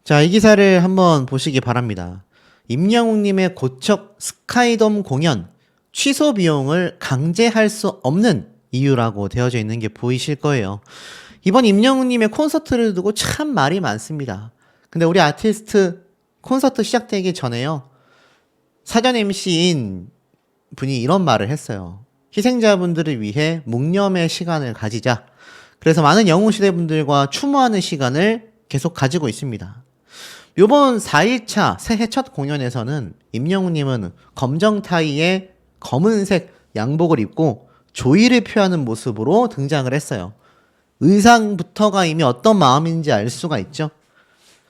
자, 이 기사를 한번 보시기 바랍니다. 임영웅님의 고척 스카이돔 공연 취소 비용을 강제할 수 없는 이유라고 되어져 있는 게 보이실 거예요. 이번 임영웅님의 콘서트를 두고 참 말이 많습니다. 근데 우리 아티스트 콘서트 시작되기 전에요. 사전 MC인 분이 이런 말을 했어요. 희생자분들을 위해 묵념의 시간을 가지자. 그래서 많은 영웅시대 분들과 추모하는 시간을 계속 가지고 있습니다. 요번 4일차 새해 첫 공연에서는 임영웅님은 검정 타이에 검은색 양복을 입고 조의를 표하는 모습으로 등장을 했어요. 의상부터가 이미 어떤 마음인지 알 수가 있죠.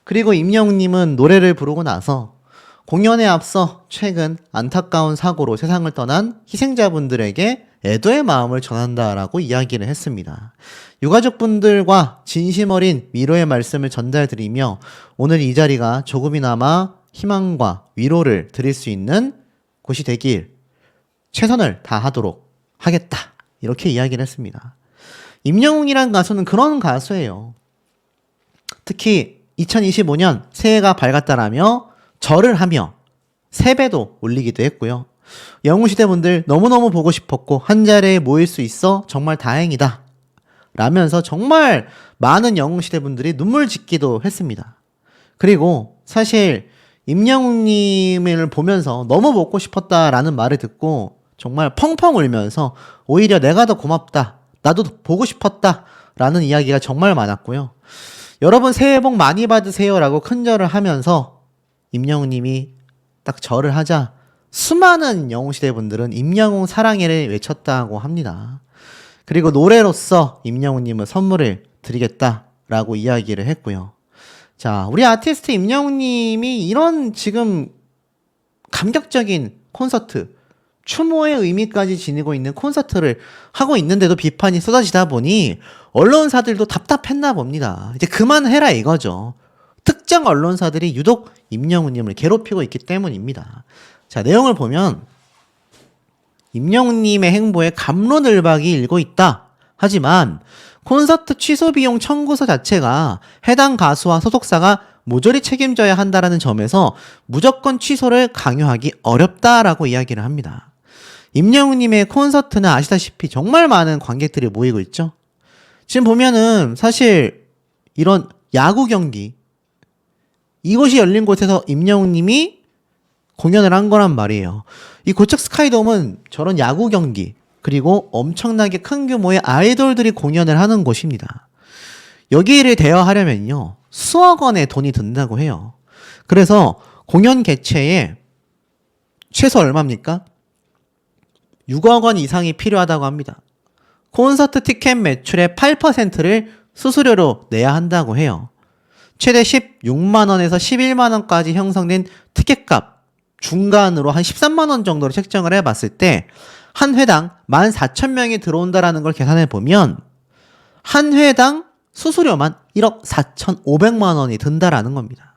그리고 임영웅님은 노래를 부르고 나서 공연에 앞서 최근 안타까운 사고로 세상을 떠난 희생자분들에게 애도의 마음을 전한다라고 이야기를 했습니다. 유가족분들과 진심 어린 위로의 말씀을 전달드리며 오늘 이 자리가 조금이나마 희망과 위로를 드릴 수 있는 곳이 되길 최선을 다하도록 하겠다. 이렇게 이야기를 했습니다. 임영웅이란 가수는 그런 가수예요. 특히 2025년 새해가 밝았다라며 절을 하며 세배도 올리기도 했고요. 영웅시대 분들 너무너무 보고 싶었고 한 자리에 모일 수 있어 정말 다행이다 라면서 정말 많은 영웅시대 분들이 눈물 짓기도 했습니다. 그리고 사실 임영웅님을 보면서 너무 보고 싶었다라는 말을 듣고 정말 펑펑 울면서 오히려 내가 더 고맙다, 나도 보고 싶었다 라는 이야기가 정말 많았고요. 여러분 새해 복 많이 받으세요 라고 큰절을 하면서 임영웅님이 딱 절을 하자 수많은 영웅시대 분들은 임영웅 사랑해를 외쳤다고 합니다. 그리고 노래로서 임영웅님은 선물을 드리겠다라고 이야기를 했고요. 자, 우리 아티스트 임영웅님이 이런 지금 감격적인 콘서트, 추모의 의미까지 지니고 있는 콘서트를 하고 있는데도 비판이 쏟아지다 보니 언론사들도 답답했나 봅니다. 이제 그만해라 이거죠. 특정 언론사들이 유독 임영웅님을 괴롭히고 있기 때문입니다. 자, 내용을 보면 임영웅님의 행보에 갑론을박이 일고 있다. 하지만 콘서트 취소 비용 청구서 자체가 해당 가수와 소속사가 모조리 책임져야 한다라는 점에서 무조건 취소를 강요하기 어렵다라고 이야기를 합니다. 임영웅님의 콘서트는 아시다시피 정말 많은 관객들이 모이고 있죠. 지금 보면은 사실 이런 야구 경기 이곳이 열린 곳에서 임영웅님이 공연을 한 거란 말이에요. 이 고척 스카이돔은 저런 야구 경기 그리고 엄청나게 큰 규모의 아이돌들이 공연을 하는 곳입니다. 여기를 대여하려면요 수억 원의 돈이 든다고 해요. 그래서 공연 개최에 최소 얼마입니까? 6억 원 이상이 필요하다고 합니다. 콘서트 티켓 매출의 8%를 수수료로 내야 한다고 해요. 최대 16만 원에서 11만 원까지 형성된 티켓값 중간으로 한 13만 원 정도로 책정을 해봤을 때 한 회당 14,000명이 들어온다라는 걸 계산해 보면 한 회당 수수료만 1억 4,500만 원이 든다라는 겁니다.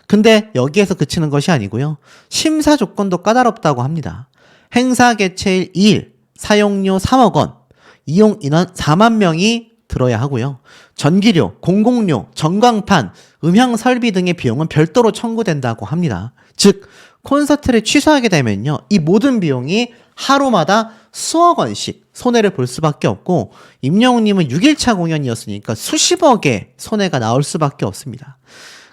근데 여기에서 그치는 것이 아니고요. 심사 조건도 까다롭다고 합니다. 행사 개최일 2일, 사용료 3억 원, 이용 인원 4만 명이 들어야 하고요. 전기료, 공공료, 전광판, 음향 설비 등의 비용은 별도로 청구된다고 합니다. 즉 콘서트를 취소하게 되면요. 이 모든 비용이 하루마다 수억 원씩 손해를 볼 수밖에 없고 임영웅님은 6일차 공연이었으니까 수십억의 손해가 나올 수밖에 없습니다.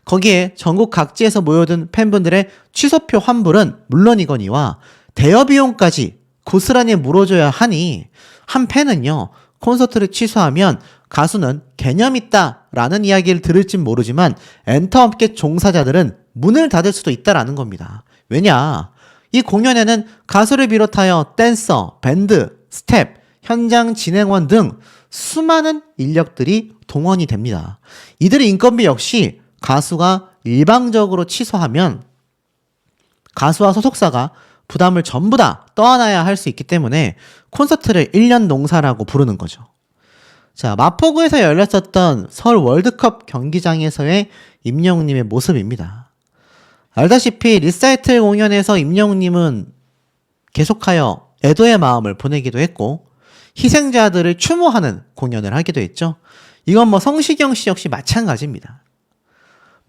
거기에 전국 각지에서 모여든 팬분들의 취소표 환불은 물론이거니와 대여 비용까지 고스란히 물어줘야 하니 한 팬은요. 콘서트를 취소하면 가수는 개념 있다라는 이야기를 들을진 모르지만 엔터업계 종사자들은 문을 닫을 수도 있다라는 겁니다. 왜냐? 이 공연에는 가수를 비롯하여 댄서, 밴드, 스텝, 현장 진행원 등 수많은 인력들이 동원이 됩니다. 이들의 인건비 역시 가수가 일방적으로 취소하면 가수와 소속사가 부담을 전부 다 떠안아야 할 수 있기 때문에 콘서트를 1년 농사라고 부르는 거죠. 자, 마포구에서 열렸었던 서울 월드컵 경기장에서의 임영웅님의 모습입니다. 알다시피 리사이틀 공연에서 임영웅님은 계속하여 애도의 마음을 보내기도 했고 희생자들을 추모하는 공연을 하기도 했죠. 이건 뭐 성시경 씨 역시 마찬가지입니다.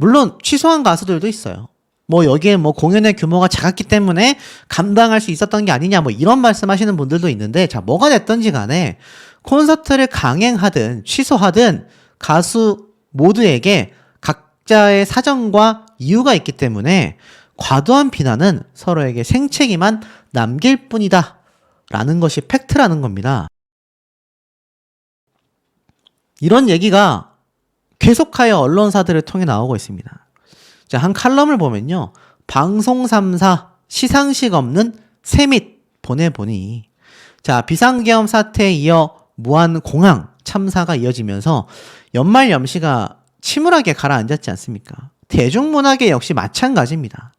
물론 취소한 가수들도 있어요. 뭐 여기에 뭐 공연의 규모가 작았기 때문에 감당할 수 있었던 게 아니냐 뭐 이런 말씀하시는 분들도 있는데, 자, 뭐가 됐든지 간에 콘서트를 강행하든 취소하든 가수 모두에게 각자의 사정과 이유가 있기 때문에 과도한 비난은 서로에게 생채기만 남길 뿐이다 라는 것이 팩트라는 겁니다. 이런 얘기가 계속하여 언론사들을 통해 나오고 있습니다. 자, 한 칼럼을 보면요, 방송 3사 시상식 없는 세밋 보내보니, 자, 비상계엄 사태에 이어 무한공항 참사가 이어지면서 연말 염시가 침울하게 가라앉았지 않습니까? 대중문화계 역시 마찬가지입니다.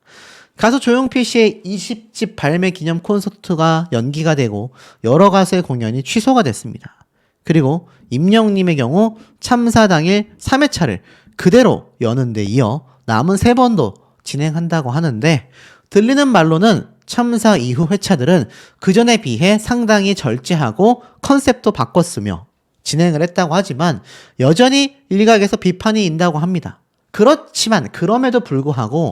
가수 조용필 씨의 20집 발매 기념 콘서트가 연기가 되고 여러 가수의 공연이 취소가 됐습니다. 그리고 임영웅님의 경우 참사 당일 3회차를 그대로 여는 데 이어 남은 3번도 진행한다고 하는데, 들리는 말로는 참사 이후 회차들은 그전에 비해 상당히 절제하고 컨셉도 바꿨으며 진행을 했다고 하지만 여전히 일각에서 비판이 있다고 합니다. 그렇지만 그럼에도 불구하고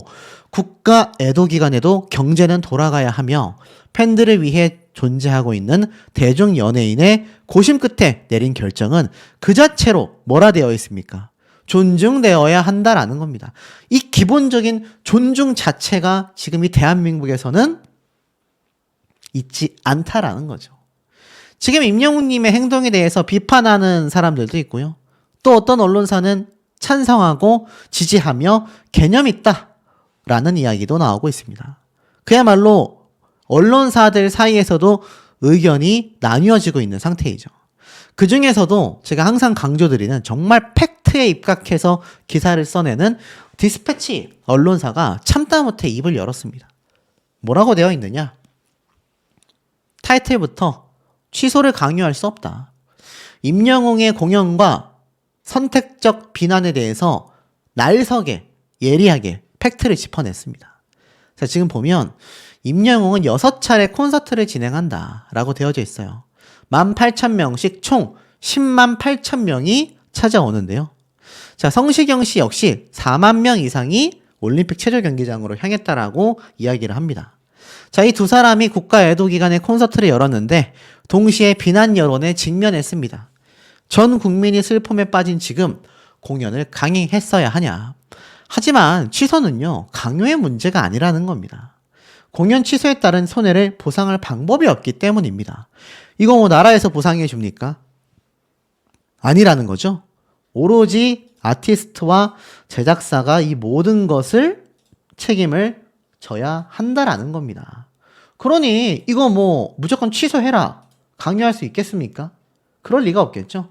국가 애도기간에도 경제는 돌아가야 하며 팬들을 위해 존재하고 있는 대중 연예인의 고심 끝에 내린 결정은 그 자체로 뭐라 되어 있습니까? 존중되어야 한다라는 겁니다. 이 기본적인 존중 자체가 지금 이 대한민국에서는 있지 않다라는 거죠. 지금 임영웅님의 행동에 대해서 비판하는 사람들도 있고요. 또 어떤 언론사는 찬성하고 지지하며 개념 있다라는 이야기도 나오고 있습니다. 그야말로 언론사들 사이에서도 의견이 나뉘어지고 있는 상태이죠. 그 중에서도 제가 항상 강조드리는 정말 팩트에 입각해서 기사를 써내는 디스패치 언론사가 참다 못해 입을 열었습니다. 뭐라고 되어 있느냐? 타이틀부터 취소를 강요할 수 없다. 임영웅의 공연과 선택적 비난에 대해서 날석에 예리하게 팩트를 짚어냈습니다. 자, 지금 보면 임영웅은 6차례 콘서트를 진행한다 라고 되어져 있어요. 18,000명씩 총 10만 8,000명이 찾아오는데요. 자, 성시경 씨 역시 4만 명 이상이 올림픽 체조 경기장으로 향했다라고 이야기를 합니다. 자, 이 두 사람이 국가 애도 기간에 콘서트를 열었는데 동시에 비난 여론에 직면했습니다. 전 국민이 슬픔에 빠진 지금 공연을 강행했어야 하냐. 하지만 취소는요, 강요의 문제가 아니라는 겁니다. 공연 취소에 따른 손해를 보상할 방법이 없기 때문입니다. 이거 뭐 나라에서 보상해 줍니까? 아니라는 거죠. 오로지 아티스트와 제작사가 이 모든 것을 책임을 져야 한다라는 겁니다. 그러니 이거 뭐 무조건 취소해라, 강요할 수 있겠습니까? 그럴 리가 없겠죠.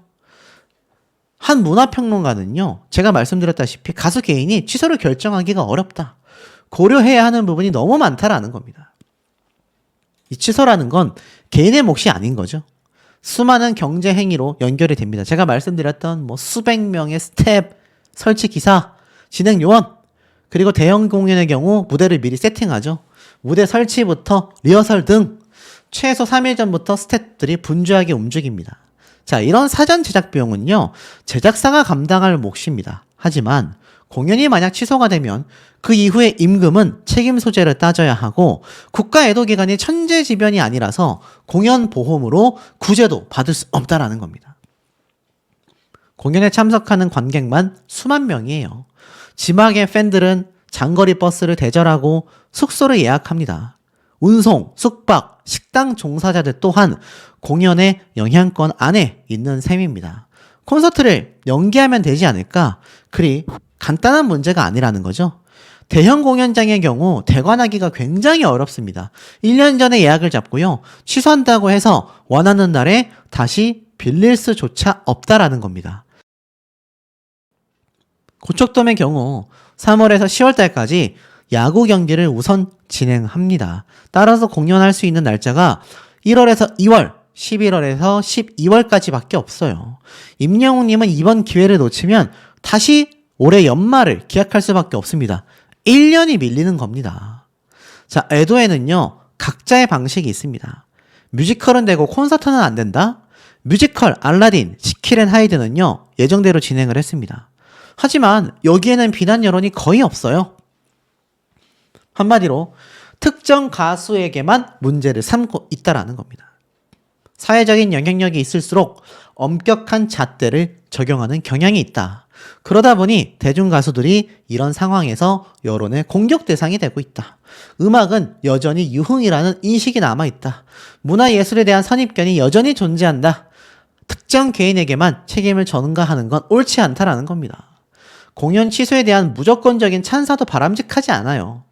한 문화평론가는요, 제가 말씀드렸다시피 가수 개인이 취소를 결정하기가 어렵다. 고려해야 하는 부분이 너무 많다라는 겁니다. 이 취소라는 건 개인의 몫이 아닌 거죠. 수많은 경제 행위로 연결이 됩니다. 제가 말씀드렸던 뭐 수백 명의 스텝, 설치 기사, 진행 요원, 그리고 대형 공연의 경우 무대를 미리 세팅하죠. 무대 설치부터 리허설 등 최소 3일 전부터 스태프들이 분주하게 움직입니다. 자, 이런 사전 제작 비용은요, 제작사가 감당할 몫입니다. 하지만 공연이 만약 취소가 되면 그 이후의 임금은 책임 소재를 따져야 하고 국가 애도 기간이 천재지변이 아니라서 공연 보험으로 구제도 받을 수 없다라는 겁니다. 공연에 참석하는 관객만 수만 명이에요. 지막의 팬들은 장거리 버스를 대절하고 숙소를 예약합니다. 운송, 숙박, 식당 종사자들 또한 공연의 영향권 안에 있는 셈입니다. 콘서트를 연기하면 되지 않을까? 그리 간단한 문제가 아니라는 거죠. 대형 공연장의 경우 대관하기가 굉장히 어렵습니다. 1년 전에 예약을 잡고요, 취소한다고 해서 원하는 날에 다시 빌릴 수조차 없다라는 겁니다. 고척돔의 경우 3월에서 10월달까지 야구 경기를 우선 진행합니다. 따라서 공연할 수 있는 날짜가 1월에서 2월, 11월에서 12월까지 밖에 없어요. 임영웅님은 이번 기회를 놓치면 다시 올해 연말을 기약할 수밖에 없습니다. 1년이 밀리는 겁니다. 자, 애도에는요, 각자의 방식이 있습니다. 뮤지컬은 되고 콘서트는 안 된다? 뮤지컬 알라딘, 지킬 앤 하이드는요, 예정대로 진행을 했습니다. 하지만 여기에는 비난 여론이 거의 없어요. 한마디로 특정 가수에게만 문제를 삼고 있다라는 겁니다. 사회적인 영향력이 있을수록 엄격한 잣대를 적용하는 경향이 있다. 그러다 보니 대중 가수들이 이런 상황에서 여론의 공격 대상이 되고 있다. 음악은 여전히 유흥이라는 인식이 남아있다. 문화예술에 대한 선입견이 여전히 존재한다. 특정 개인에게만 책임을 전가하는 건 옳지 않다라는 겁니다. 공연 취소에 대한 무조건적인 찬사도 바람직하지 않아요.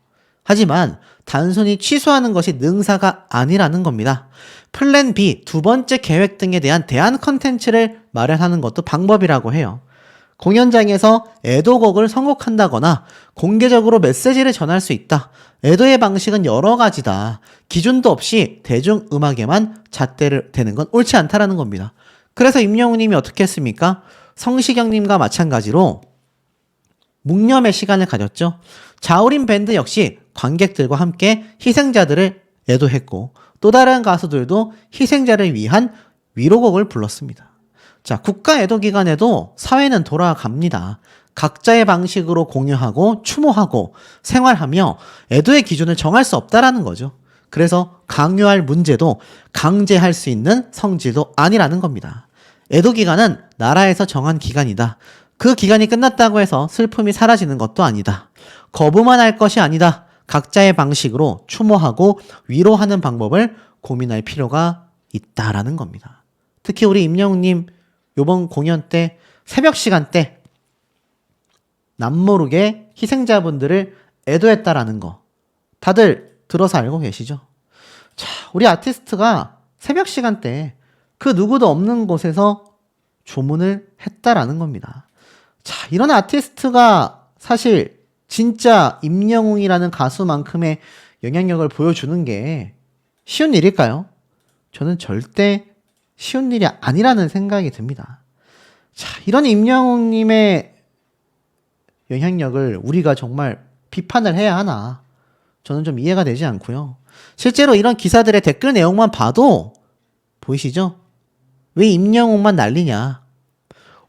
하지만 단순히 취소하는 것이 능사가 아니라는 겁니다. 플랜 B, 두 번째 계획 등에 대한 대안 컨텐츠를 마련하는 것도 방법이라고 해요. 공연장에서 애도곡을 선곡한다거나 공개적으로 메시지를 전할 수 있다. 애도의 방식은 여러 가지다. 기준도 없이 대중음악에만 잣대를 대는 건 옳지 않다라는 겁니다. 그래서 임영웅님이 어떻게 했습니까? 성시경님과 마찬가지로 묵념의 시간을 가졌죠. 자우림 밴드 역시 관객들과 함께 희생자들을 애도했고 또 다른 가수들도 희생자를 위한 위로곡을 불렀습니다. 자, 국가 애도 기간에도 사회는 돌아갑니다. 각자의 방식으로 공유하고 추모하고 생활하며 애도의 기준을 정할 수 없다라는 거죠. 그래서 강요할 문제도 강제할 수 있는 성질도 아니라는 겁니다. 애도 기간은 나라에서 정한 기간이다. 그 기간이 끝났다고 해서 슬픔이 사라지는 것도 아니다. 거부만 할 것이 아니다. 각자의 방식으로 추모하고 위로하는 방법을 고민할 필요가 있다라는 겁니다. 특히 우리 임영웅님 요번 공연 때 새벽 시간대 남모르게 희생자분들을 애도했다라는 거 다들 들어서 알고 계시죠? 자, 우리 아티스트가 새벽 시간대 그 누구도 없는 곳에서 조문을 했다라는 겁니다. 자, 이런 아티스트가 사실 진짜 임영웅이라는 가수만큼의 영향력을 보여주는 게 쉬운 일일까요? 저는 절대 쉬운 일이 아니라는 생각이 듭니다. 자, 이런 임영웅님의 영향력을 우리가 정말 비판을 해야 하나? 저는 좀 이해가 되지 않고요. 실제로 이런 기사들의 댓글 내용만 봐도 보이시죠? 왜 임영웅만 난리냐?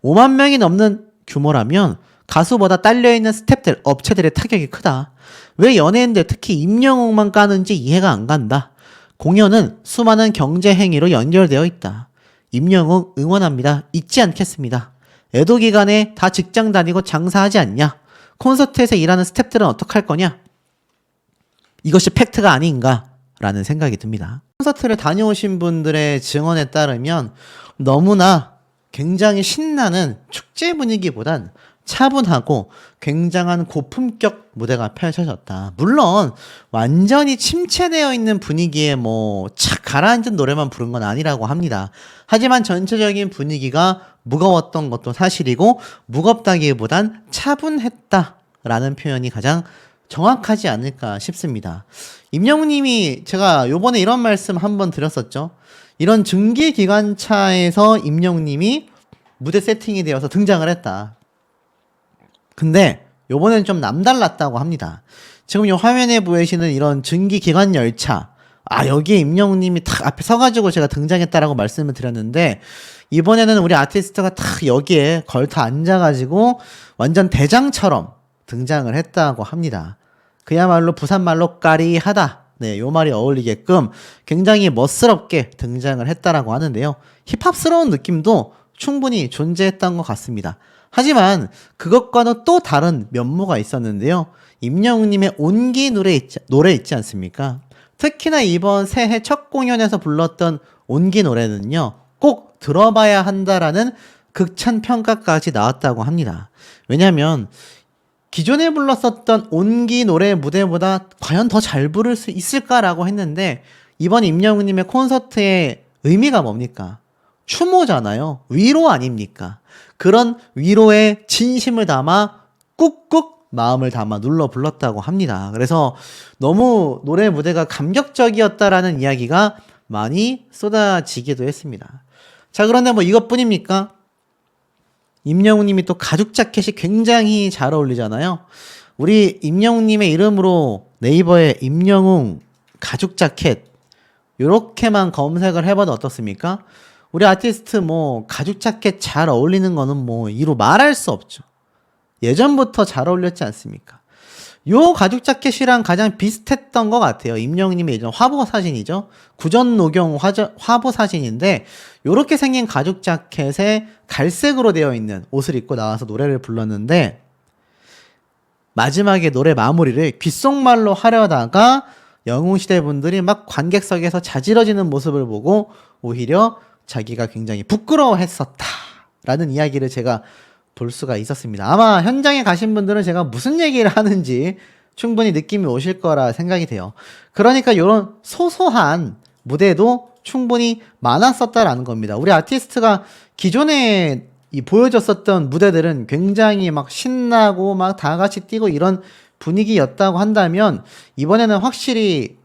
5만 명이 넘는 규모라면 가수보다 딸려있는 스태프들, 업체들의 타격이 크다. 왜 연예인들 특히 임영웅만 까는지 이해가 안 간다. 공연은 수많은 경제 행위로 연결되어 있다. 임영웅 응원합니다. 잊지 않겠습니다. 애도 기간에 다 직장 다니고 장사하지 않냐? 콘서트에서 일하는 스태프들은 어떡할 거냐? 이것이 팩트가 아닌가? 라는 생각이 듭니다. 콘서트를 다녀오신 분들의 증언에 따르면 너무나 굉장히 신나는 축제 분위기보단 차분하고 굉장한 고품격 무대가 펼쳐졌다. 물론 완전히 침체되어 있는 분위기에 착 가라앉은 노래만 부른 건 아니라고 합니다. 하지만 전체적인 분위기가 무거웠던 것도 사실이고 무겁다기보단 차분했다라는 표현이 가장 정확하지 않을까 싶습니다. 임영웅님이 제가 요번에 이런 말씀 한번 드렸었죠. 이런 증기기관차에서 임영웅님이 무대 세팅이 되어서 등장을 했다. 근데 요번엔 좀 남달랐다고 합니다. 지금 요 화면에 보이시는 이런 증기기관 열차, 여기에 임영웅님이 탁 앞에 서가지고 제가 등장했다라고 말씀을 드렸는데, 이번에는 우리 아티스트가 탁 여기에 걸터 앉아가지고 완전 대장처럼 등장을 했다고 합니다. 그야말로 부산말로 까리하다. 네, 요 말이 어울리게끔 굉장히 멋스럽게 등장을 했다라고 하는데요. 힙합스러운 느낌도 충분히 존재했던 것 같습니다. 하지만 그것과는 또 다른 면모가 있었는데요. 임영웅님의 온기 노래 있지 않습니까? 특히나 이번 새해 첫 공연에서 불렀던 온기 노래는요. 꼭 들어봐야 한다라는 극찬 평가까지 나왔다고 합니다. 왜냐하면 기존에 불렀었던 온기 노래 무대보다 과연 더 잘 부를 수 있을까라고 했는데 이번 임영웅님의 콘서트의 의미가 뭡니까? 추모잖아요. 위로 아닙니까? 그런 위로의 진심을 담아 꾹꾹 마음을 담아 눌러 불렀다고 합니다. 그래서 너무 노래 무대가 감격적이었다라는 이야기가 많이 쏟아지기도 했습니다. 자, 그런데 이것뿐입니까? 임영웅님이 또 가죽 자켓이 굉장히 잘 어울리잖아요. 우리 임영웅님의 이름으로 네이버에 임영웅 가죽 자켓 요렇게만 검색을 해봐도 어떻습니까? 우리 아티스트 가죽 자켓 잘 어울리는 거는 이루 말할 수 없죠. 예전부터 잘 어울렸지 않습니까? 요 가죽 자켓이랑 가장 비슷했던 것 같아요. 임영웅님의 예전 화보 사진이죠. 구전노경 화보 사진인데 요렇게 생긴 가죽 자켓에 갈색으로 되어 있는 옷을 입고 나와서 노래를 불렀는데 마지막에 노래 마무리를 귓속말로 하려다가 영웅시대 분들이 막 관객석에서 자지러지는 모습을 보고 오히려 자기가 굉장히 부끄러워했었다라는 이야기를 제가 볼 수가 있었습니다. 아마 현장에 가신 분들은 제가 무슨 얘기를 하는지 충분히 느낌이 오실 거라 생각이 돼요. 그러니까 이런 소소한 무대도 충분히 많았었다라는 겁니다. 우리 아티스트가 기존에 보여줬었던 무대들은 굉장히 막 신나고 막 다 같이 뛰고 이런 분위기였다고 한다면 이번에는 확실히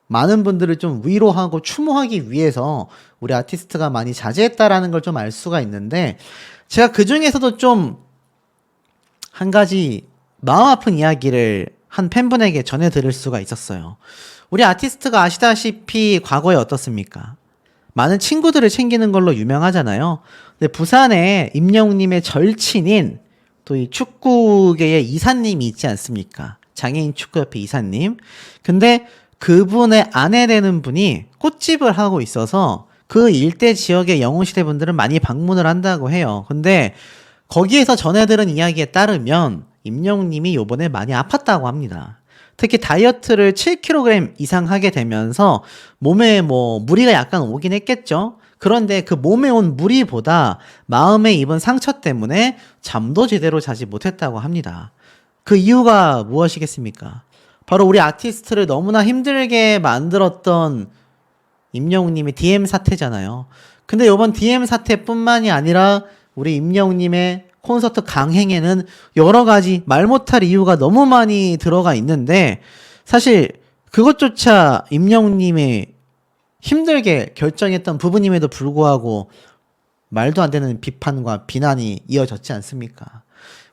많은 분들을 좀 위로하고 추모하기 위해서 우리 아티스트가 많이 자제했다라는 걸 좀 알 수가 있는데 제가 그 중에서도 좀 한 가지 마음 아픈 이야기를 한 팬분에게 전해 들을 수가 있었어요. 우리 아티스트가 아시다시피 과거에 어떻습니까? 많은 친구들을 챙기는 걸로 유명하잖아요. 근데 부산에 임영웅님의 절친인 또 이 축구계의 이사님이 있지 않습니까? 장애인 축구협회 이사님. 근데 그분의 아내 되는 분이 꽃집을 하고 있어서 그 일대 지역의 영웅시대 분들은 많이 방문을 한다고 해요. 근데 거기에서 전해들은 이야기에 따르면 임영웅님이 요번에 많이 아팠다고 합니다. 특히 다이어트를 7kg 이상 하게 되면서 몸에 뭐 무리가 약간 오긴 했겠죠. 그런데 그 몸에 온 무리보다 마음에 입은 상처 때문에 잠도 제대로 자지 못했다고 합니다. 그 이유가 무엇이겠습니까? 바로 우리 아티스트를 너무나 힘들게 만들었던 임영웅님의 DM 사태잖아요. 근데 이번 DM 사태뿐만이 아니라 우리 임영웅님의 콘서트 강행에는 여러 가지 말 못할 이유가 너무 많이 들어가 있는데 사실 그것조차 임영웅님이 힘들게 결정했던 부분임에도 불구하고 말도 안 되는 비판과 비난이 이어졌지 않습니까?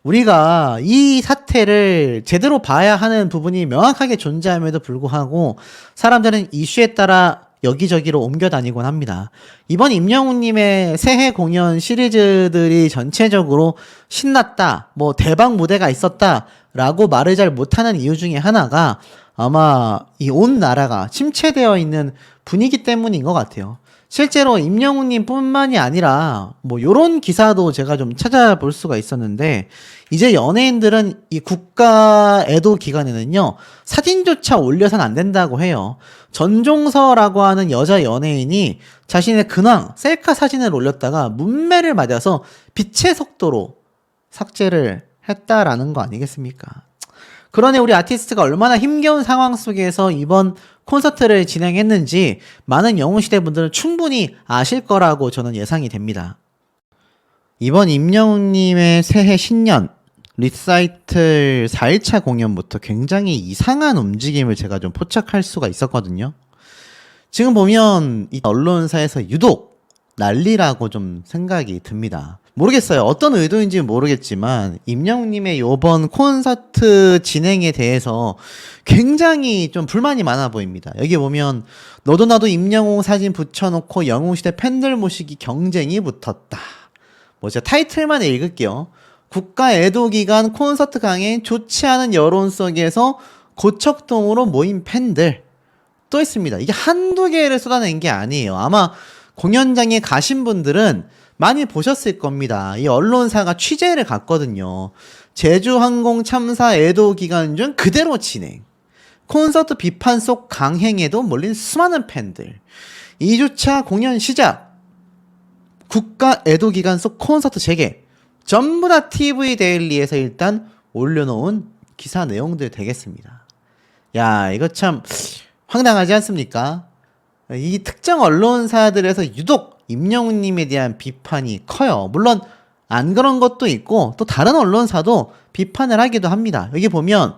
우리가 이 사태를 제대로 봐야 하는 부분이 명확하게 존재함에도 불구하고 사람들은 이슈에 따라 여기저기로 옮겨 다니곤 합니다. 이번 임영웅님의 새해 공연 시리즈들이 전체적으로 신났다, 뭐 대박 무대가 있었다 라고 말을 잘 못하는 이유 중에 하나가 아마 이 온 나라가 침체되어 있는 분위기 때문인 것 같아요. 실제로 임영웅님 뿐만이 아니라 뭐 요런 기사도 제가 좀 찾아볼 수가 있었는데 이제 연예인들은 이 국가 애도 기간에는요 사진조차 올려선 안 된다고 해요. 전종서라고 하는 여자 연예인이 자신의 근황 셀카 사진을 올렸다가 문매를 맞아서 빛의 속도로 삭제를 했다라는 거 아니겠습니까? 그러니 우리 아티스트가 얼마나 힘겨운 상황 속에서 이번 콘서트를 진행했는지 많은 영웅시대 분들은 충분히 아실 거라고 저는 예상이 됩니다. 이번 임영웅님의 새해 신년 리사이틀 4일차 공연부터 굉장히 이상한 움직임을 제가 좀 포착할 수가 있었거든요. 지금 보면 이 언론사에서 유독 난리라고 좀 생각이 듭니다. 모르겠어요. 어떤 의도인지 모르겠지만 임영웅님의 요번 콘서트 진행에 대해서 굉장히 좀 불만이 많아 보입니다. 여기 보면 너도 나도 임영웅 사진 붙여놓고 영웅시대 팬들 모시기 경쟁이 붙었다. 뭐 제가 타이틀만 읽을게요. 국가 애도 기간 콘서트 강행 좋지 않은 여론 속에서 고척동으로 모인 팬들 또 있습니다. 이게 한두 개를 쏟아낸 게 아니에요. 아마 공연장에 가신 분들은 많이 보셨을 겁니다. 이 언론사가 취재를 갔거든요. 제주항공 참사 애도 기간 중 그대로 진행. 콘서트 비판 속 강행에도 몰린 수많은 팬들. 2주차 공연 시작. 국가 애도 기간 속 콘서트 재개. 전부 다 TV 데일리에서 일단 올려놓은 기사 내용들 되겠습니다. 야, 이거 참 황당하지 않습니까? 이 특정 언론사들에서 유독 임영웅님에 대한 비판이 커요. 물론 안 그런 것도 있고 또 다른 언론사도 비판을 하기도 합니다. 여기 보면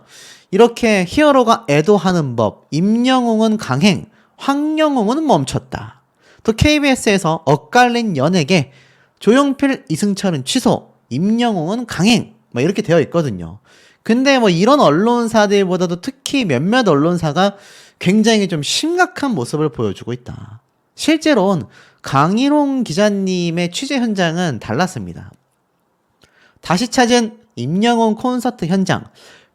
이렇게 히어로가 애도하는 법, 임영웅은 강행, 황영웅은 멈췄다. 또 KBS에서 엇갈린 연예계, 조용필, 이승철은 취소, 임영웅은 강행, 뭐 이렇게 되어 있거든요. 근데 뭐 이런 언론사들보다도 특히 몇몇 언론사가 굉장히 좀 심각한 모습을 보여주고 있다. 실제로는 강일홍 기자님의 취재 현장은 달랐습니다. 다시 찾은 임영웅 콘서트 현장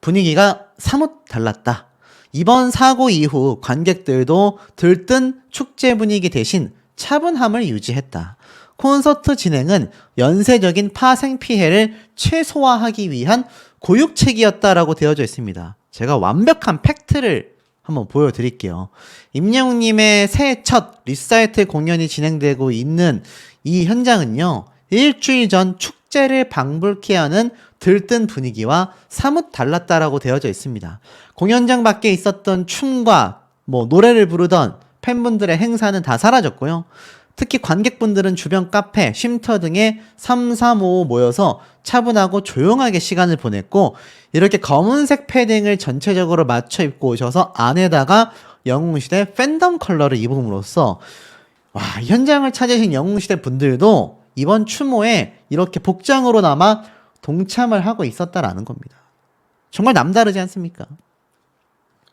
분위기가 사뭇 달랐다. 이번 사고 이후 관객들도 들뜬 축제 분위기 대신 차분함을 유지했다. 콘서트 진행은 연쇄적인 파생 피해를 최소화하기 위한 고육책이었다라고 되어져 있습니다. 제가 완벽한 팩트를 한번 보여드릴게요. 임영웅님의 새해 첫 리사이틀 공연이 진행되고 있는 이 현장은요, 일주일 전 축제를 방불케 하는 들뜬 분위기와 사뭇 달랐다라고 되어져 있습니다. 공연장 밖에 있었던 춤과 노래를 부르던 팬분들의 행사는 다 사라졌고요. 특히 관객분들은 주변 카페, 쉼터 등에 3-3-5 모여서 차분하고 조용하게 시간을 보냈고, 이렇게 검은색 패딩을 전체적으로 맞춰 입고 오셔서 안에다가 영웅시대 팬덤 컬러를 입음으로써 현장을 찾으신 영웅시대 분들도 이번 추모에 이렇게 복장으로나마 동참을 하고 있었다라는 겁니다. 정말 남다르지 않습니까?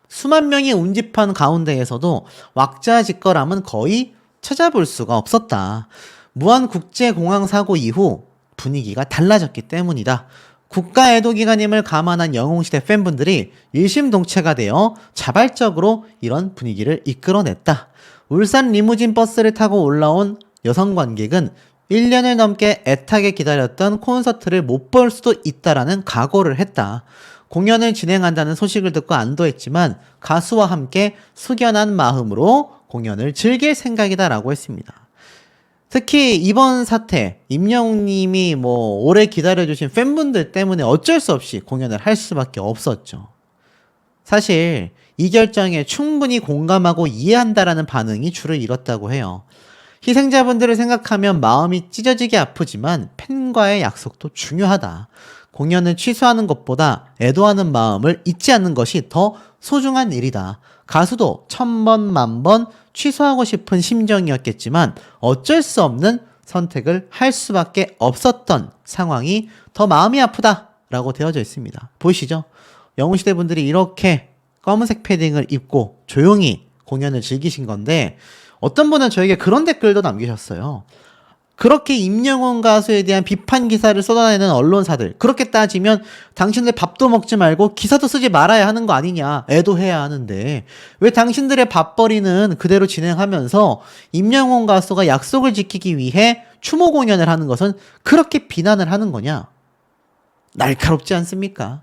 수만 명이 운집한 가운데에서도 왁자지껄함은 거의 찾아볼 수가 없었다. 무안국제공항 사고 이후 분위기가 달라졌기 때문이다. 국가애도기간임을 감안한 영웅시대 팬분들이 일심동체가 되어 자발적으로 이런 분위기를 이끌어냈다. 울산 리무진 버스를 타고 올라온 여성 관객은 1년을 넘게 애타게 기다렸던 콘서트를 못 볼 수도 있다라는 각오를 했다. 공연을 진행한다는 소식을 듣고 안도했지만 가수와 함께 숙연한 마음으로 공연을 즐길 생각이다라고 했습니다. 특히 이번 사태, 임영웅님이 오래 기다려주신 팬분들 때문에 어쩔 수 없이 공연을 할 수밖에 없었죠. 사실 이 결정에 충분히 공감하고 이해한다라는 반응이 줄을 이뤘다고 해요. 희생자분들을 생각하면 마음이 찢어지게 아프지만 팬과의 약속도 중요하다. 공연을 취소하는 것보다 애도하는 마음을 잊지 않는 것이 더 소중한 일이다. 가수도 1000번, 10,000번 취소하고 싶은 심정이었겠지만 어쩔 수 없는 선택을 할 수밖에 없었던 상황이 더 마음이 아프다라고 되어져 있습니다. 보이시죠? 영웅시대 분들이 이렇게 검은색 패딩을 입고 조용히 공연을 즐기신 건데, 어떤 분은 저에게 그런 댓글도 남기셨어요. 그렇게 임영웅 가수에 대한 비판 기사를 쏟아내는 언론사들, 그렇게 따지면 당신들 밥도 먹지 말고 기사도 쓰지 말아야 하는 거 아니냐, 애도해야 하는데 왜 당신들의 밥벌이는 그대로 진행하면서 임영웅 가수가 약속을 지키기 위해 추모 공연을 하는 것은 그렇게 비난을 하는 거냐? 날카롭지 않습니까?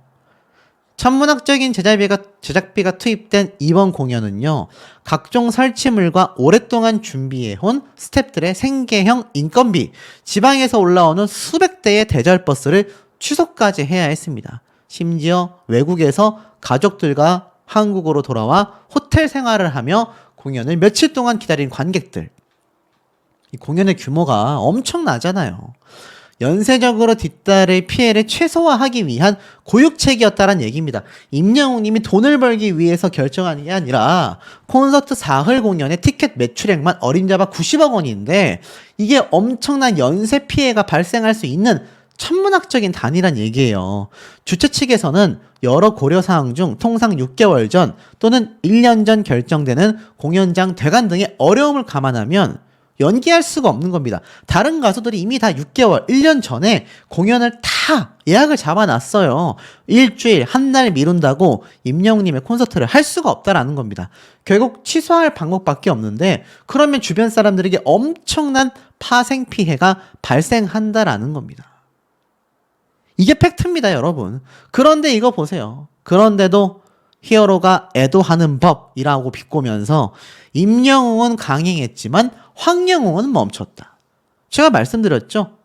천문학적인 제작비가 투입된 이번 공연은요, 각종 설치물과 오랫동안 준비해온 스태프들의 생계형 인건비, 지방에서 올라오는 수백 대의 대절버스를 취소까지 해야 했습니다. 심지어 외국에서 가족들과 한국으로 돌아와 호텔 생활을 하며 공연을 며칠 동안 기다린 관객들. 이 공연의 규모가 엄청나잖아요. 연쇄적으로 뒤따를 피해를 최소화하기 위한 고육책이었다는 얘기입니다. 임영웅님이 돈을 벌기 위해서 결정한 게 아니라 콘서트 사흘 공연의 티켓 매출액만 어림잡아 90억 원인데 이게 엄청난 연쇄 피해가 발생할 수 있는 천문학적인 단위란 얘기예요. 주최 측에서는 여러 고려사항 중 통상 6개월 전 또는 1년 전 결정되는 공연장 대관 등의 어려움을 감안하면 연기할 수가 없는 겁니다. 다른 가수들이 이미 다 6개월, 1년 전에 공연을 다 예약을 잡아놨어요. 일주일, 한 달 미룬다고 임영웅님의 콘서트를 할 수가 없다라는 겁니다. 결국 취소할 방법밖에 없는데, 그러면 주변 사람들에게 엄청난 파생 피해가 발생한다라는 겁니다. 이게 팩트입니다, 여러분. 그런데 이거 보세요. 그런데도 히어로가 애도하는 법이라고 비꼬면서 임영웅은 강행했지만 황영웅은 멈췄다. 제가 말씀드렸죠.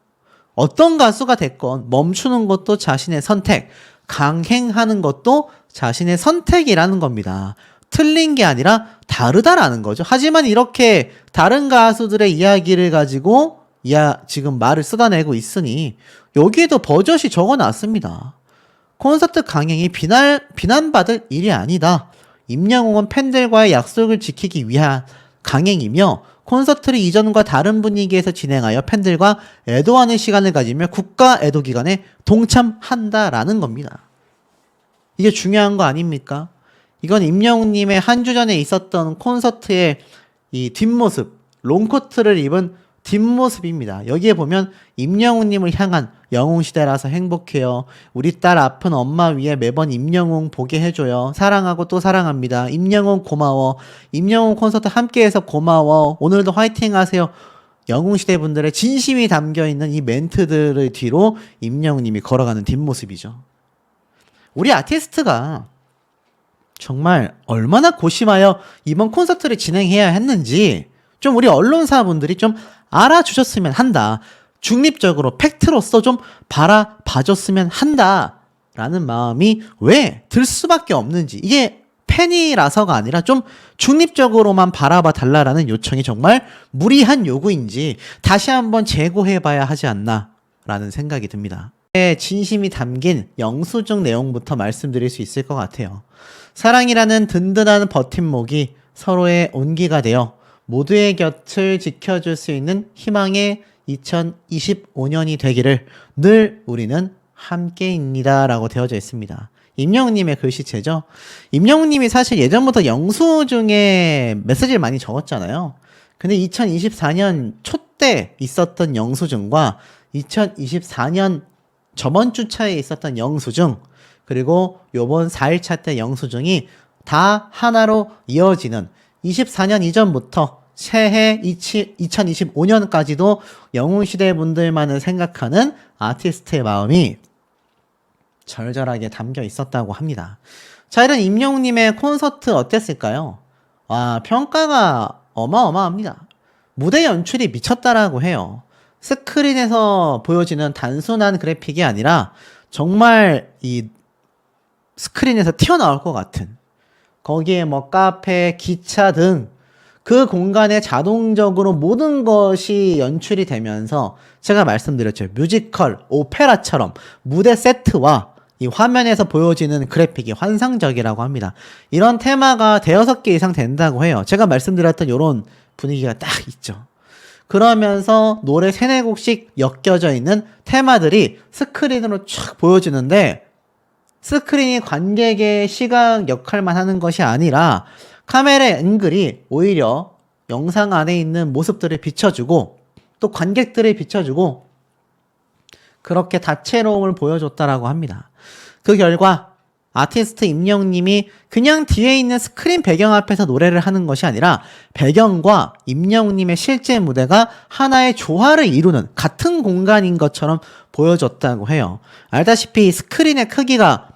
어떤 가수가 됐건 멈추는 것도 자신의 선택, 강행하는 것도 자신의 선택이라는 겁니다. 틀린 게 아니라 다르다라는 거죠. 하지만 이렇게 다른 가수들의 이야기를 가지고 지금 말을 쏟아내고 있으니 여기에도 버젓이 적어놨습니다. 콘서트 강행이 비난받을 일이 아니다. 임영웅은 팬들과의 약속을 지키기 위한 강행이며 콘서트를 이전과 다른 분위기에서 진행하여 팬들과 애도하는 시간을 가지며 국가 애도 기간에 동참한다라는 겁니다. 이게 중요한 거 아닙니까? 이건 임영웅님의 한 주 전에 있었던 콘서트의 이 뒷모습, 롱코트를 입은 뒷모습입니다. 여기에 보면 임영웅님을 향한 영웅시대라서 행복해요. 우리 딸 아픈 엄마 위에 매번 임영웅 보게 해줘요. 사랑하고 또 사랑합니다. 임영웅 고마워. 임영웅 콘서트 함께해서 고마워. 오늘도 화이팅 하세요. 영웅시대 분들의 진심이 담겨있는 이 멘트들을 뒤로 임영웅님이 걸어가는 뒷모습이죠. 우리 아티스트가 정말 얼마나 고심하여 이번 콘서트를 진행해야 했는지 좀 우리 언론사분들이 좀 알아주셨으면 한다. 중립적으로 팩트로서 좀 바라봐줬으면 한다. 라는 마음이 왜 들 수밖에 없는지, 이게 팬이라서가 아니라 좀 중립적으로만 바라봐 달라라는 요청이 정말 무리한 요구인지 다시 한번 재고해봐야 하지 않나 라는 생각이 듭니다. 진심이 담긴 영수증 내용부터 말씀드릴 수 있을 것 같아요. 사랑이라는 든든한 버팀목이 서로의 온기가 되어 모두의 곁을 지켜줄 수 있는 희망의 2025년이 되기를 늘 우리는 함께입니다 라고 되어져 있습니다. 임영웅님의 글씨체죠. 임영웅님이 사실 예전부터 영수증에 메시지를 많이 적었잖아요. 근데 2024년 초 때 있었던 영수증과 2024년 저번 주차에 있었던 영수증, 그리고 요번 4일차 때 영수증이 다 하나로 이어지는 24년 이전부터 새해 2025년까지도 영웅시대 분들만을 생각하는 아티스트의 마음이 절절하게 담겨 있었다고 합니다. 자, 이런 임영웅님의 콘서트 어땠을까요? 와, 평가가 어마어마합니다. 무대 연출이 미쳤다라고 해요. 스크린에서 보여지는 단순한 그래픽이 아니라 정말 이 스크린에서 튀어나올 것 같은, 거기에 뭐 카페, 기차 등 그 공간에 자동적으로 모든 것이 연출이 되면서 제가 말씀드렸죠. 뮤지컬, 오페라처럼 무대 세트와 이 화면에서 보여지는 그래픽이 환상적이라고 합니다. 이런 테마가 대여섯 개 이상 된다고 해요. 제가 말씀드렸던 이런 분위기가 딱 있죠. 그러면서 노래 3-4곡씩 엮여져 있는 테마들이 스크린으로 쫙 보여지는데, 스크린이 관객의 시각 역할만 하는 것이 아니라 카메라 앵글이 오히려 영상 안에 있는 모습들을 비춰주고 또 관객들을 비춰주고 그렇게 다채로움을 보여줬다라고 합니다. 그 결과 아티스트 임영웅님이 그냥 뒤에 있는 스크린 배경 앞에서 노래를 하는 것이 아니라 배경과 임영웅님의 실제 무대가 하나의 조화를 이루는 같은 공간인 것처럼 보여줬다고 해요. 알다시피 스크린의 크기가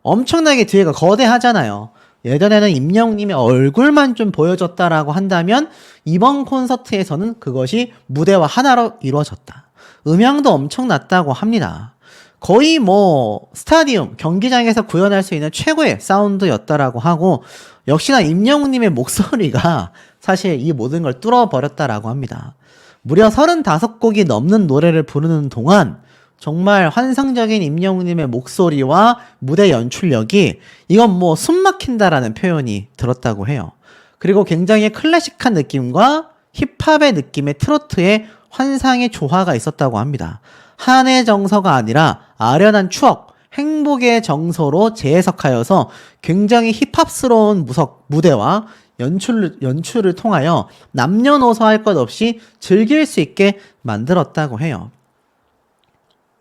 엄청나게 뒤에가 거대하잖아요. 예전에는 임영웅님의 얼굴만 좀 보여줬다라고 한다면 이번 콘서트에서는 그것이 무대와 하나로 이루어졌다. 음향도 엄청 낮다고 합니다. 거의 뭐 스타디움, 경기장에서 구현할 수 있는 최고의 사운드였다라고 하고, 역시나 임영웅님의 목소리가 사실 이 모든 걸 뚫어버렸다라고 합니다. 무려 35곡이 넘는 노래를 부르는 동안 정말 환상적인 임영웅님의 목소리와 무대 연출력이, 이건 뭐 숨막힌다라는 표현이 들었다고 해요. 그리고 굉장히 클래식한 느낌과 힙합의 느낌의 트로트의 환상의 조화가 있었다고 합니다. 한의 정서가 아니라 아련한 추억, 행복의 정서로 재해석하여서 굉장히 힙합스러운 무대와 연출을 통하여 남녀노소 할 것 없이 즐길 수 있게 만들었다고 해요.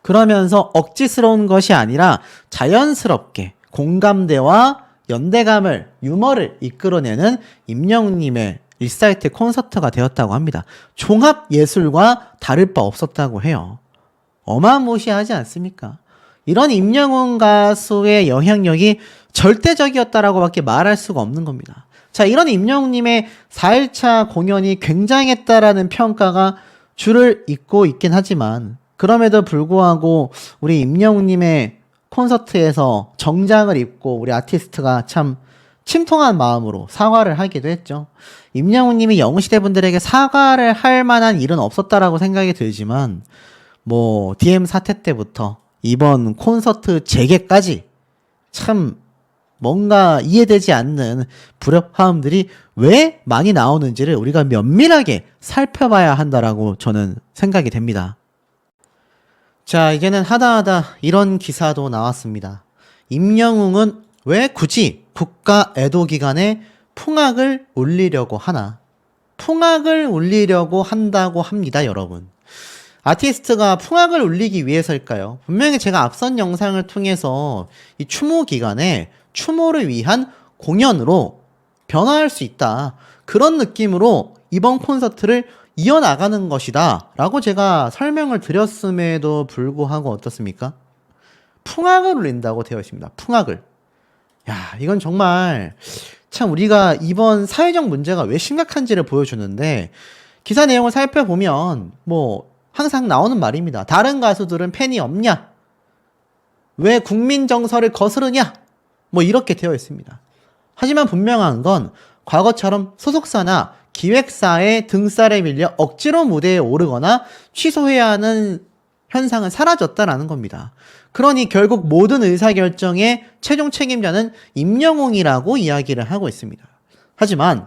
그러면서 억지스러운 것이 아니라 자연스럽게 공감대와 연대감을, 유머를 이끌어내는 임영웅님의 리사이트 콘서트가 되었다고 합니다. 종합예술과 다를 바 없었다고 해요. 어마무시하지 않습니까? 이런 임영웅 가수의 영향력이 절대적이었다라고 밖에 말할 수가 없는 겁니다. 자, 이런 임영웅님의 4일차 공연이 굉장했다라는 평가가 줄을 잇고 있긴 하지만, 그럼에도 불구하고 우리 임영웅님의 콘서트에서 정장을 입고 우리 아티스트가 참 침통한 마음으로 사과를 하기도 했죠. 임영웅님이 영웅시대 분들에게 사과를 할 만한 일은 없었다라고 생각이 들지만, 뭐 DM 사태 때부터 이번 콘서트 재개까지 참 뭔가 이해되지 않는 불협화음들이 왜 많이 나오는지를 우리가 면밀하게 살펴봐야 한다라고 저는 생각이 됩니다. 자, 이제는 하다하다 이런 기사도 나왔습니다. 임영웅은 왜 굳이 국가 애도기간에 풍악을 울리려고 하나? 풍악을 울리려고 한다고 합니다, 여러분. 아티스트가 풍악을 울리기 위해서일까요? 분명히 제가 앞선 영상을 통해서 이 추모 기간에 추모를 위한 공연으로 변화할 수 있다. 그런 느낌으로 이번 콘서트를 이어나가는 것이다. 라고 제가 설명을 드렸음에도 불구하고 어떻습니까? 풍악을 울린다고 되어 있습니다. 풍악을. 야, 이건 정말 참 우리가 이번 사회적 문제가 왜 심각한지를 보여주는데 기사 내용을 살펴보면 뭐 항상 나오는 말입니다. 다른 가수들은 팬이 없냐? 왜 국민 정서를 거스르냐? 뭐 이렇게 되어 있습니다. 하지만 분명한 건 과거처럼 소속사나 기획사의 등살에 밀려 억지로 무대에 오르거나 취소해야 하는 현상은 사라졌다라는 겁니다. 그러니 결국 모든 의사결정의 최종 책임자는 임영웅이라고 이야기를 하고 있습니다. 하지만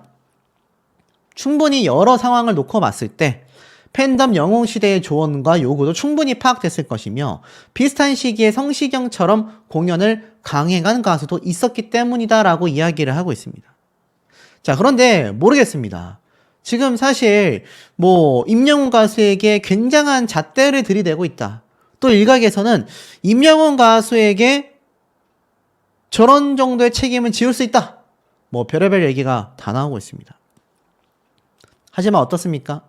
충분히 여러 상황을 놓고 봤을 때 팬덤 영웅 시대의 조언과 요구도 충분히 파악됐을 것이며 비슷한 시기에 성시경처럼 공연을 강행한 가수도 있었기 때문이다라고 이야기를 하고 있습니다. 자, 그런데 모르겠습니다. 지금 사실 뭐 임영웅 가수에게 굉장한 잣대를 들이대고 있다. 또 일각에서는 임영웅 가수에게 저런 정도의 책임은 지울 수 있다. 뭐 별의별 얘기가 다 나오고 있습니다. 하지만 어떻습니까?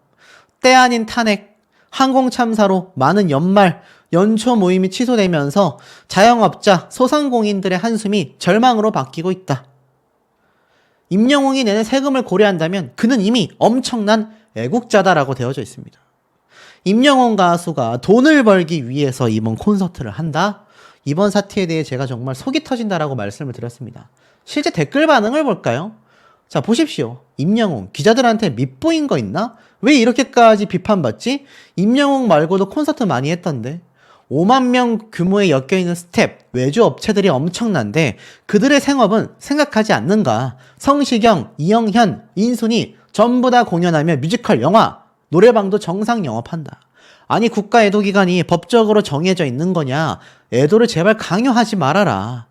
때 아닌 탄핵, 항공 참사로 많은 연말, 연초 모임이 취소되면서 자영업자, 소상공인들의 한숨이 절망으로 바뀌고 있다. 임영웅이 내는 세금을 고려한다면 그는 이미 엄청난 애국자다라고 되어져 있습니다. 임영웅 가수가 돈을 벌기 위해서 이번 콘서트를 한다? 이번 사태에 대해 제가 정말 속이 터진다라고 말씀을 드렸습니다. 실제 댓글 반응을 볼까요? 자, 보십시오. 임영웅, 기자들한테 밉보인 거 있나? 왜 이렇게까지 비판받지? 임영웅 말고도 콘서트 많이 했던데. 5만 명 규모에 엮여있는 스텝, 외주 업체들이 엄청난데 그들의 생업은 생각하지 않는가? 성시경, 이영현, 인순이 전부 다 공연하며 뮤지컬, 영화, 노래방도 정상 영업한다. 아니 국가 애도기간이 법적으로 정해져 있는 거냐? 애도를 제발 강요하지 말아라.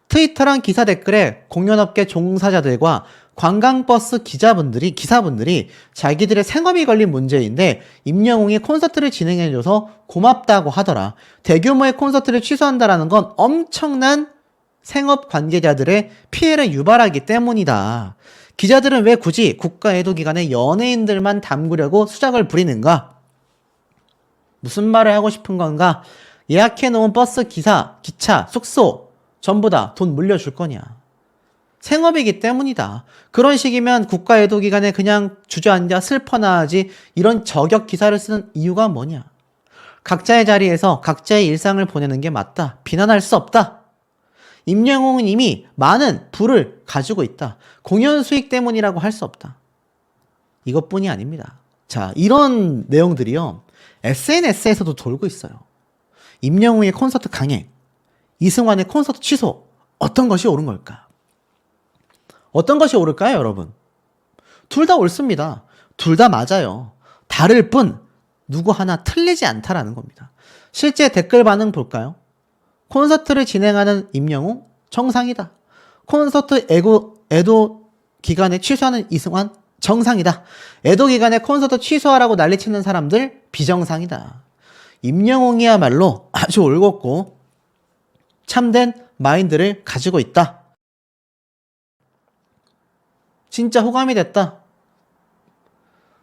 트위터랑 기사 댓글에 공연업계 종사자들과 관광버스 기사분들이 자기들의 생업이 걸린 문제인데 임영웅이 콘서트를 진행해줘서 고맙다고 하더라. 대규모의 콘서트를 취소한다라는 건 엄청난 생업 관계자들의 피해를 유발하기 때문이다. 기자들은 왜 굳이 국가애도기간에 연예인들만 담그려고 수작을 부리는가? 무슨 말을 하고 싶은 건가? 예약해놓은 버스, 기차, 숙소 전부 다 돈 물려줄 거냐? 생업이기 때문이다. 그런 식이면 국가애도기간에 그냥 주저앉아 슬퍼나 하지 이런 저격 기사를 쓰는 이유가 뭐냐? 각자의 자리에서 각자의 일상을 보내는 게 맞다. 비난할 수 없다. 임영웅은 이미 많은 부를 가지고 있다. 공연 수익 때문이라고 할 수 없다. 이것뿐이 아닙니다. 자, 이런 내용들이요. SNS에서도 돌고 있어요. 임영웅의 콘서트 강행, 이승환의 콘서트 취소. 어떤 것이 옳은 걸까? 어떤 것이 옳을까요, 여러분? 둘 다 옳습니다. 둘 다 맞아요. 다를 뿐 누구 하나 틀리지 않다라는 겁니다. 실제 댓글 반응 볼까요? 콘서트를 진행하는 임영웅 정상이다. 콘서트 애도 기간에 취소하는 이승환 정상이다. 애도 기간에 콘서트 취소하라고 난리치는 사람들 비정상이다. 임영웅이야말로 아주 올곧고 참된 마인드를 가지고 있다. 진짜 호감이 됐다.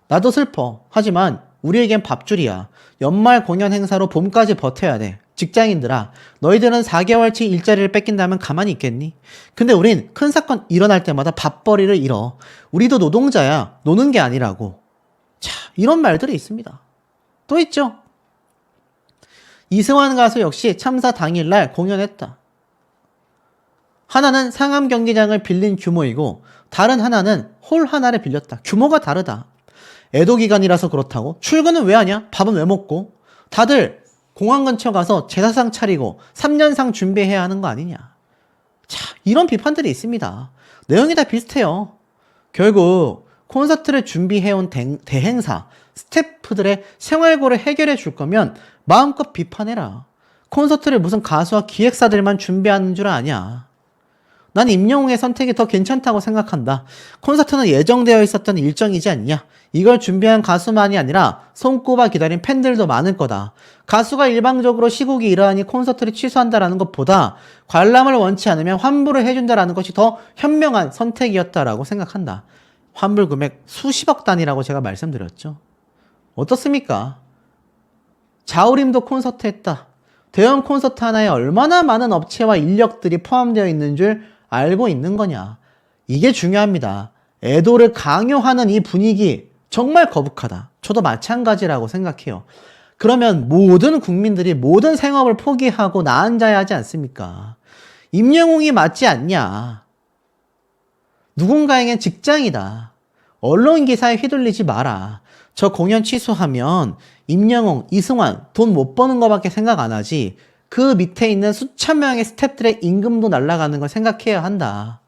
나도 슬퍼. 하지만 우리에겐 밥줄이야. 연말 공연 행사로 봄까지 버텨야 돼. 직장인들아, 너희들은 4개월치 일자리를 뺏긴다면 가만히 있겠니? 근데 우린 큰 사건 일어날 때마다 밥벌이를 잃어. 우리도 노동자야. 노는 게 아니라고. 자, 이런 말들이 있습니다. 또 있죠. 이승환 가수 역시 참사 당일날 공연했다. 하나는 상암 경기장을 빌린 규모이고 다른 하나는 홀 하나를 빌렸다. 규모가 다르다. 애도 기간이라서 그렇다고? 출근은 왜 하냐? 밥은 왜 먹고? 다들 공항 근처 가서 제사상 차리고 3년상 준비해야 하는 거 아니냐? 자, 이런 비판들이 있습니다. 내용이 다 비슷해요. 결국 콘서트를 준비해온 대행사, 스태프들의 생활고를 해결해 줄 거면 마음껏 비판해라. 콘서트를 무슨 가수와 기획사들만 준비하는 줄 아냐? 난 임영웅의 선택이 더 괜찮다고 생각한다. 콘서트는 예정되어 있었던 일정이지 않냐? 이걸 준비한 가수만이 아니라 손꼽아 기다린 팬들도 많을 거다. 가수가 일방적으로 시국이 이러하니 콘서트를 취소한다라는 것보다 관람을 원치 않으면 환불을 해준다라는 것이 더 현명한 선택이었다라고 생각한다. 환불 금액 수십억 단위라고 제가 말씀드렸죠. 어떻습니까? 자우림도 콘서트 했다. 대형 콘서트 하나에 얼마나 많은 업체와 인력들이 포함되어 있는 줄 알고 있는 거냐. 이게 중요합니다. 애도를 강요하는 이 분위기 정말 거북하다. 저도 마찬가지라고 생각해요. 그러면 모든 국민들이 모든 생업을 포기하고 나앉아야 하지 않습니까? 임영웅이 맞지 않냐. 누군가에겐 직장이다. 언론 기사에 휘둘리지 마라. 저 공연 취소하면 임영웅, 이승환 돈 못 버는 거밖에 생각 안 하지. 그 밑에 있는 수천 명의 스태프들의 임금도 날아가는 걸 생각해야 한다.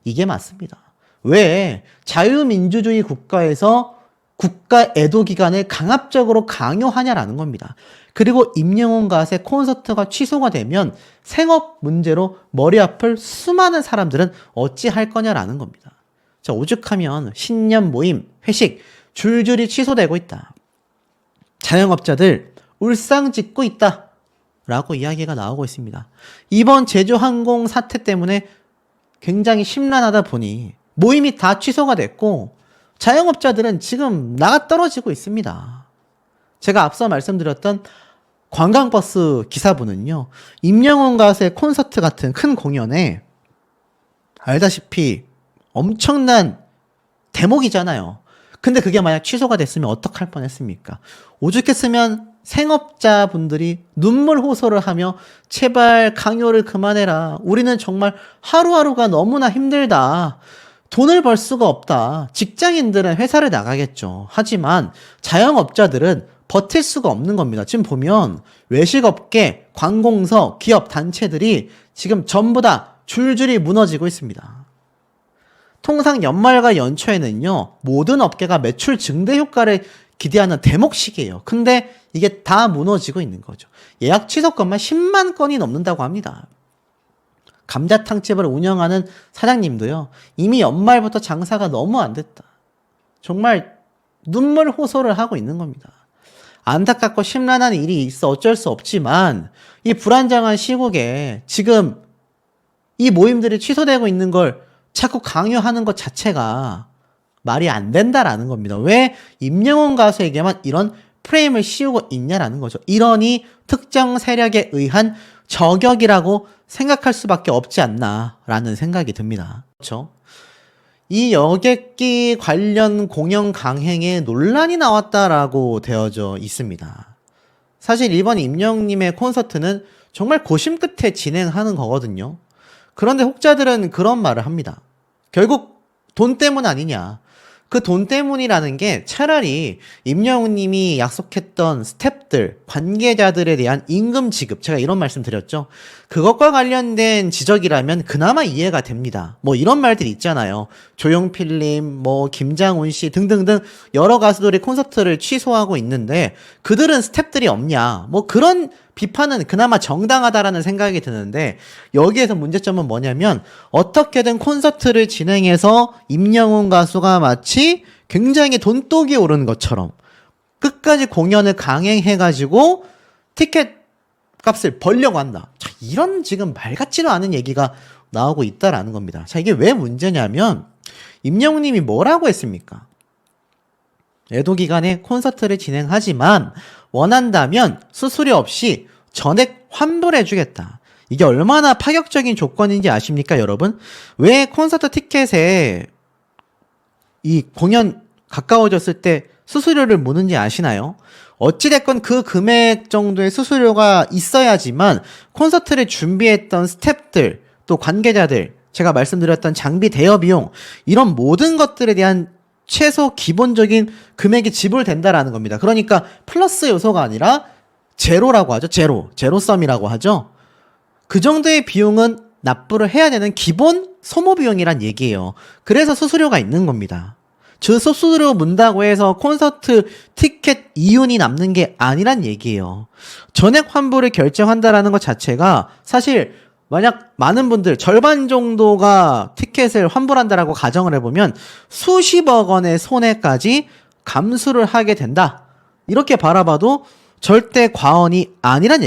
이게 맞습니다. 왜 자유민주주의 국가에서 국가 애도 기간을 강압적으로 강요하냐라는 겁니다. 그리고 임영웅 가수의 콘서트가 취소가 되면 생업 문제로 머리 아플 수많은 사람들은 어찌할 거냐라는 겁니다. 자, 오죽하면 신년 모임, 회식 줄줄이 취소되고 있다. 자영업자들 울상 짓고 있다. 라고 이야기가 나오고 있습니다. 이번 제주항공 사태 때문에 굉장히 심란하다 보니 모임이 다 취소가 됐고 자영업자들은 지금 나가 떨어지고 있습니다. 제가 앞서 말씀드렸던 관광버스 기사분은요. 임영웅 가수의 콘서트 같은 큰 공연에 알다시피 엄청난 대목이잖아요. 근데 그게 만약 취소가 됐으면 어떡할 뻔했습니까? 오죽했으면 생업자분들이 눈물 호소를 하며 제발 강요를 그만해라. 우리는 정말 하루하루가 너무나 힘들다. 돈을 벌 수가 없다. 직장인들은 회사를 나가겠죠. 하지만 자영업자들은 버틸 수가 없는 겁니다. 지금 보면 외식업계, 관공서, 기업 단체들이 지금 전부 다 줄줄이 무너지고 있습니다. 통상 연말과 연초에는요, 모든 업계가 매출 증대 효과를 기대하는 대목 시기예요. 근데 이게 다 무너지고 있는 거죠. 예약 취소 건만 10만 건이 넘는다고 합니다. 감자탕집을 운영하는 사장님도요, 이미 연말부터 장사가 너무 안 됐다. 정말 눈물 호소를 하고 있는 겁니다. 안타깝고 심란한 일이 있어 어쩔 수 없지만 이 불안정한 시국에 지금 이 모임들이 취소되고 있는 걸 자꾸 강요하는 것 자체가 말이 안 된다라는 겁니다. 왜 임영웅 가수에게만 이런 프레임을 씌우고 있냐라는 거죠. 이러니 특정 세력에 의한 저격이라고 생각할 수밖에 없지 않나라는 생각이 듭니다. 그렇죠? 이 여객기 관련 공연 강행에 논란이 나왔다라고 되어져 있습니다. 사실 이번 임영웅님의 콘서트는 정말 고심 끝에 진행하는 거거든요. 그런데 혹자들은 그런 말을 합니다. 결국 돈 때문 아니냐. 그 돈 때문이라는 게 차라리 임영웅 님이 약속했던 스태프들, 관계자들에 대한 임금 지급, 제가 이런 말씀 드렸죠. 그것과 관련된 지적이라면 그나마 이해가 됩니다. 뭐 이런 말들이 있잖아요. 조용필님, 뭐 김장훈 씨 등등등 여러 가수들이 콘서트를 취소하고 있는데 그들은 스태프들이 없냐. 뭐 그런 비판은 그나마 정당하다라는 생각이 드는데 여기에서 문제점은 뭐냐면 어떻게든 콘서트를 진행해서 임영웅 가수가 마치 굉장히 돈독이 오른 것처럼 끝까지 공연을 강행해가지고 티켓 값을 벌려고 한다. 자, 이런 지금 말 같지도 않은 얘기가 나오고 있다라는 겁니다. 자, 이게 왜 문제냐면 임영웅 님이 뭐라고 했습니까? 애도 기간에 콘서트를 진행하지만 원한다면 수수료 없이 전액 환불해주겠다. 이게 얼마나 파격적인 조건인지 아십니까, 여러분? 왜 콘서트 티켓에 이 공연 가까워졌을 때 수수료를 무는지 아시나요? 어찌됐건 그 금액 정도의 수수료가 있어야지만 콘서트를 준비했던 스태프들, 또 관계자들, 제가 말씀드렸던 장비 대여 비용, 이런 모든 것들에 대한 최소 기본적인 금액이 지불된다라는 겁니다. 그러니까 플러스 요소가 아니라 제로라고 하죠. 제로섬이라고 하죠. 그 정도의 비용은 납부를 해야 되는 기본 소모 비용이란 얘기예요. 그래서 수수료가 있는 겁니다. 저 수수료 문다고 해서 콘서트 티켓 이윤이 남는 게 아니란 얘기예요. 전액 환불을 결정한다라는 것 자체가 사실 만약 많은 분들 절반 정도가 티켓을 환불한다라고 가정을 해보면 수십억 원의 손해까지 감수를 하게 된다. 이렇게 바라봐도 절대 과언이 아니란 얘기.